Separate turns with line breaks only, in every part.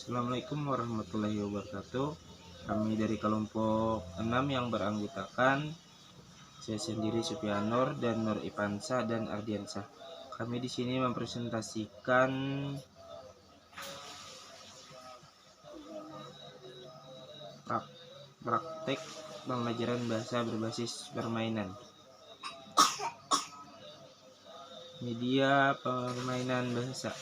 Assalamualaikum warahmatullahi wabarakatuh. Kami dari kelompok 6 yang beranggotakan saya sendiri Supianur dan Nur Ipansa dan Ardiansah. Kami di sini mempresentasikan praktek pembelajaran bahasa berbasis permainan. Media permainan bahasa.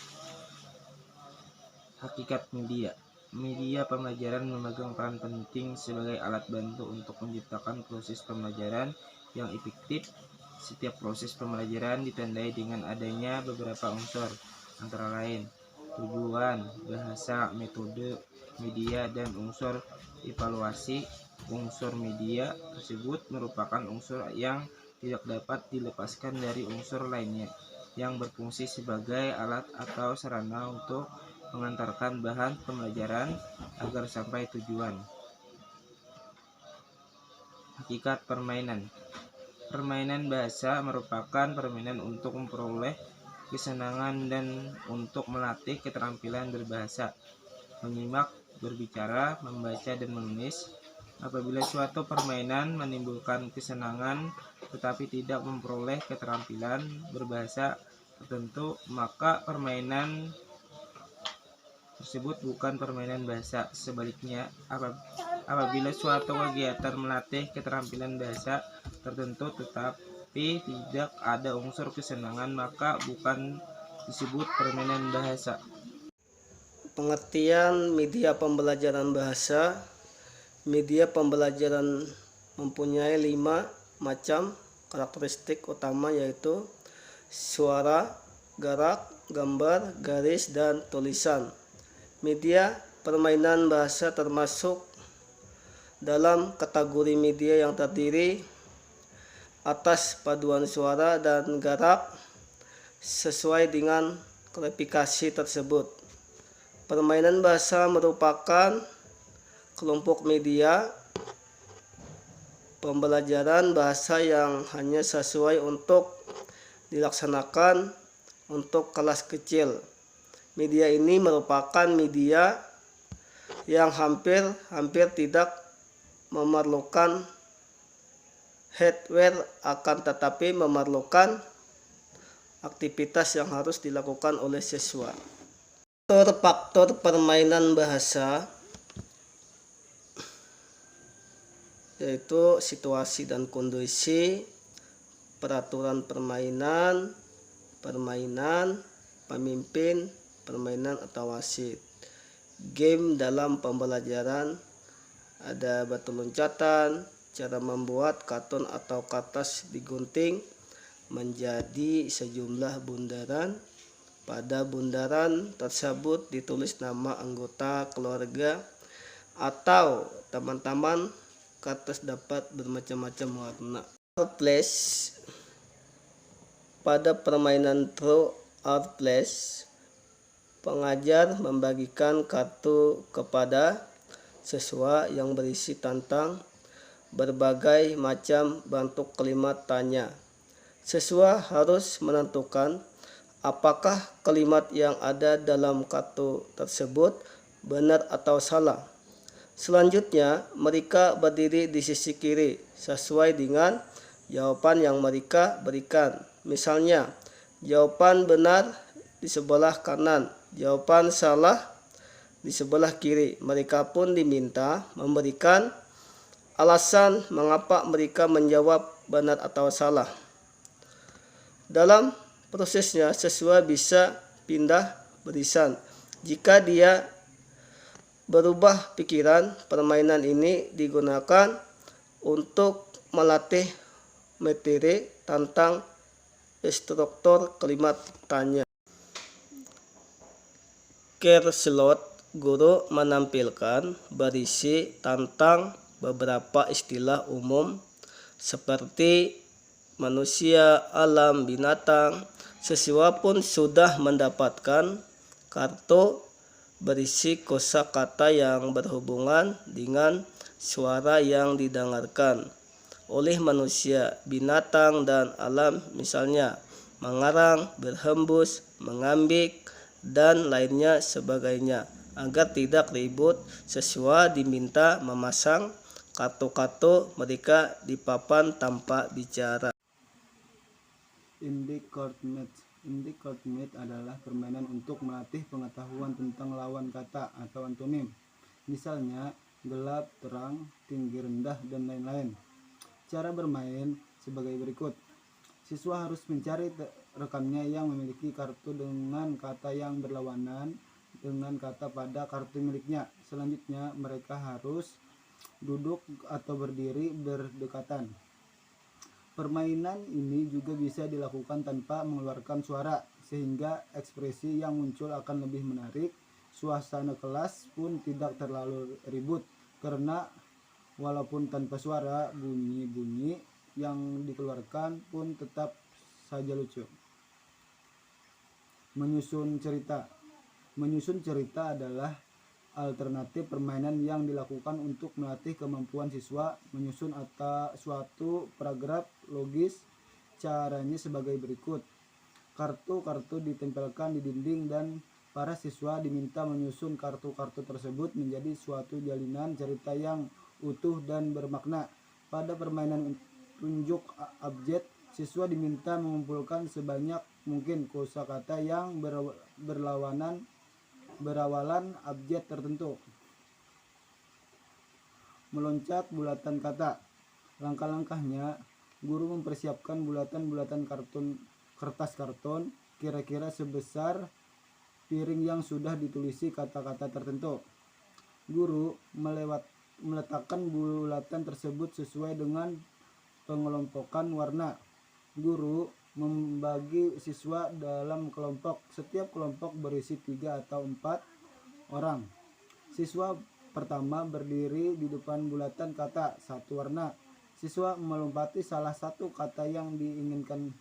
Hakikat media. Media pembelajaran memegang peran penting sebagai alat bantu untuk menciptakan proses pembelajaran yang efektif. Setiap proses pembelajaran ditandai dengan adanya beberapa unsur, antara lain tujuan, bahasa, metode, media, dan unsur evaluasi. Unsur media tersebut merupakan unsur yang tidak dapat dilepaskan dari unsur lainnya yang berfungsi sebagai alat atau sarana untuk mengantarkan bahan pembelajaran agar sampai tujuan. Hakikat permainan. Permainan bahasa merupakan permainan untuk memperoleh kesenangan dan untuk melatih keterampilan berbahasa, menyimak, berbicara, membaca, dan menulis. Apabila suatu permainan menimbulkan kesenangan tetapi tidak memperoleh keterampilan berbahasa tertentu, maka permainan tersebut bukan permainan bahasa. Sebaliknya, apabila suatu kegiatan melatih keterampilan bahasa tertentu tetapi tidak ada unsur kesenangan, maka bukan disebut permainan bahasa.
Pengertian media pembelajaran bahasa. Media pembelajaran mempunyai 5 macam karakteristik utama, yaitu suara, gerak, gambar, garis, dan tulisan. Media permainan bahasa termasuk dalam kategori media yang terdiri atas paduan suara dan gerak sesuai dengan klasifikasi tersebut. Permainan bahasa merupakan kelompok media pembelajaran bahasa yang hanya sesuai untuk dilaksanakan untuk kelas kecil. Media ini merupakan media yang hampir tidak memerlukan hardware, akan tetapi memerlukan aktivitas yang harus dilakukan oleh siswa. Faktor permainan bahasa yaitu situasi dan kondisi, peraturan permainan, pemimpin, permainan atau wasit. Game dalam pembelajaran ada batu loncatan, cara membuat karton atau kertas digunting menjadi sejumlah bundaran. Pada bundaran tersebut ditulis nama anggota keluarga atau teman-teman. Kertas dapat bermacam-macam warna. Place. Pada permainan True or Place, pengajar membagikan kartu kepada siswa yang berisi tentang berbagai macam bentuk kalimat tanya. Siswa harus menentukan apakah kalimat yang ada dalam kartu tersebut benar atau salah. Selanjutnya, mereka berdiri di sisi kiri sesuai dengan jawaban yang mereka berikan. Misalnya, jawaban benar di sebelah kanan, jawaban salah di sebelah kiri. Mereka pun diminta memberikan alasan mengapa mereka menjawab benar atau salah. Dalam prosesnya, siswa bisa pindah barisan. Jika dia berubah pikiran, permainan ini digunakan untuk melatih materi tentang struktur kalimat tanya. Slot guru menampilkan berisi tentang beberapa istilah umum seperti manusia, alam, binatang. Siswa pun sudah mendapatkan kartu berisi kosakata yang berhubungan dengan suara yang didengarkan oleh manusia, binatang, dan alam, misalnya mengarang, berhembus, mengambik, dan lainnya sebagainya. Agar tidak ribut, siswa diminta memasang kartu-kartu mereka di papan tanpa bicara.
Indicate adalah permainan untuk melatih pengetahuan tentang lawan kata atau antonim. Misalnya, gelap, terang, tinggi, rendah, dan lain-lain. Cara bermain sebagai berikut. Siswa harus mencari rekannya yang memiliki kartu dengan kata yang berlawanan dengan kata pada kartu miliknya. Selanjutnya, mereka harus duduk atau berdiri berdekatan. Permainan ini juga bisa dilakukan tanpa mengeluarkan suara, sehingga ekspresi yang muncul akan lebih menarik. Suasana kelas pun tidak terlalu ribut, karena walaupun tanpa suara, bunyi-bunyi yang dikeluarkan pun tetap saja lucu. Menyusun cerita adalah alternatif permainan yang dilakukan untuk melatih kemampuan siswa menyusun suatu paragraf logis. Caranya sebagai berikut. Kartu-kartu ditempelkan di dinding dan para siswa diminta menyusun kartu-kartu tersebut menjadi suatu jalinan cerita yang utuh dan bermakna. Pada permainan tunjuk abjad, siswa diminta mengumpulkan sebanyak mungkin kosakata yang berawalan abjad tertentu. Meloncat bulatan kata. Langkah-langkahnya, guru mempersiapkan bulatan-bulatan kertas karton kira-kira sebesar piring yang sudah ditulisi kata-kata tertentu. Guru meletakkan bulatan tersebut sesuai dengan pengelompokan warna. Guru membagi siswa dalam kelompok. Setiap kelompok berisi 3 atau 4 orang. Siswa pertama berdiri di depan bulatan kata satu warna. Siswa melompati salah satu kata yang diinginkannya.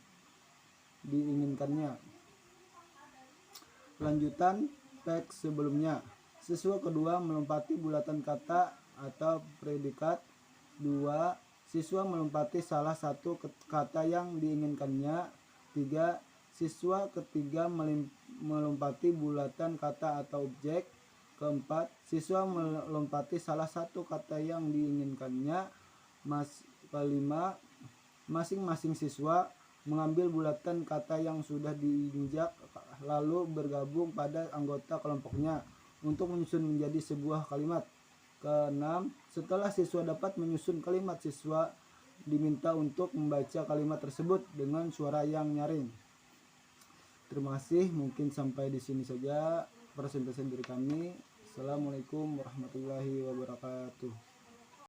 Lanjutan teks sebelumnya. Siswa kedua melompati bulatan kata atau predikat. 2. Siswa melompati salah satu kata yang diinginkannya. 3. Siswa ketiga melompati bulatan kata atau objek. 4. Siswa melompati salah satu kata yang diinginkannya. 5. Masing-masing siswa mengambil bulatan kata yang sudah diinjak lalu bergabung pada anggota kelompoknya untuk menyusun menjadi sebuah kalimat. 6. Setelah siswa dapat menyusun kalimat, siswa diminta untuk membaca kalimat tersebut dengan suara yang nyaring. Terima kasih, mungkin sampai di sini saja presentasi dari kami. Assalamualaikum warahmatullahi wabarakatuh.